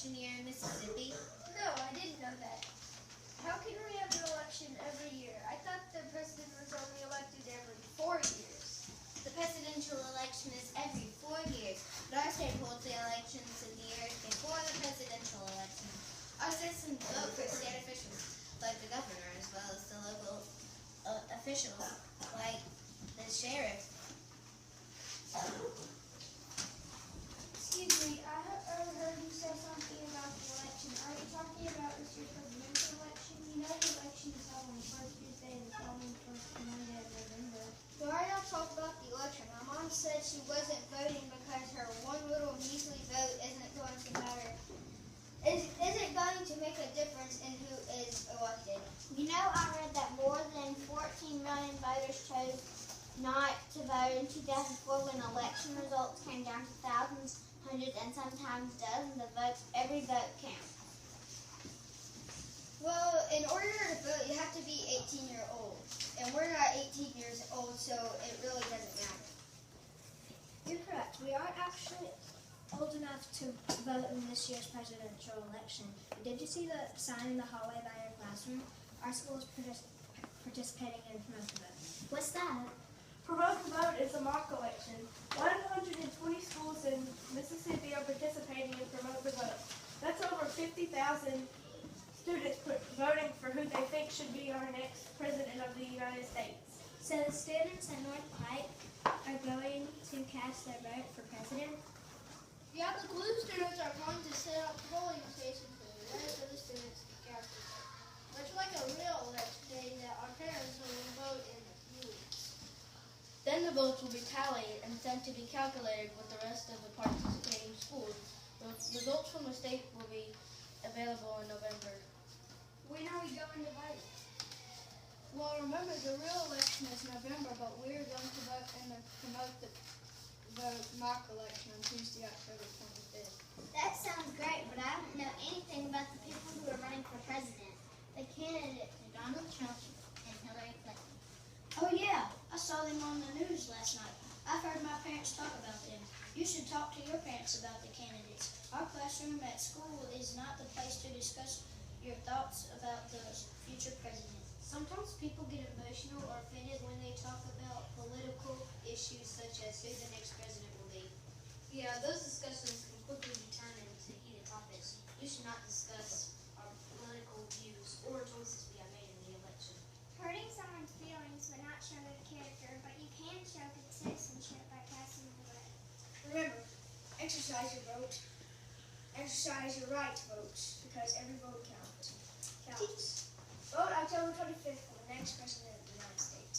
election year in Mississippi? No, I didn't know that. How can we have an election every year? I thought the president was only elected every 4 years. The presidential election is every 4 years, but our state holds the elections in the years before the presidential election. Our citizens vote for state officials, like the governor, as well as the local officials, like the sheriff. Excuse me, I heard you say something about the election. Are you talking about this year's presidential election? You know the election is held on the first Tuesday and the following first Monday of November. Why not talk about the election? My mom said she wasn't voting because her one little measly vote isn't going to matter. Isn't going to make a difference in who is elected. You know, I read that more than 14 million voters chose not to vote in 2004 when election results came down to thousands, hundreds, and sometimes dozens of votes. Every vote counts. Well, in order to vote, you have to be 18 years old. And we're not 18 years old, so it really doesn't matter. You're correct. We aren't actually old enough to vote in this year's presidential election. Did you see the sign in the hallway by your classroom? Our school is participating in Promote the Vote. What's that? Promote the Vote is a mock election. 120 schools in Mississippi are participating in Promote the Vote. That's over 50,000 students voting for who they think should be our next president of the United States. So the students at North Pike are going to cast their vote for president? Yeah, the blue students are going to set up polling stations for the rest of the students to cast their vote. Much like a real election day that our parents will vote in a few weeks. Then the votes will be tallied and sent to be calculated with the rest of the participating schools. The results from the state will be available in November. When are we going to vote? Well, remember, the real election is November, but we're going to vote in the Promote the Vote mock election on Tuesday, October 25th. That sounds great, but I don't know anything about the people who are running for president. The candidates are Donald Trump and Hillary Clinton. Oh yeah, I saw them on the news last night. I've heard my parents talk about them. You should talk to your parents about the candidates. Our classroom at school is not the place to discuss your thoughts about the future president. Sometimes people get emotional or offended when they talk about political issues such as who the next president will be. Yeah, those discussions can quickly be turned into heated topics. You should not discuss our political views or choices we have made in the election. Hurting someone's feelings but not show their character, but you can show good citizenship by casting your vote. Remember, exercise your vote. Exercise your right to vote, because every vote counts. Vote October 25th for the next president of the United States.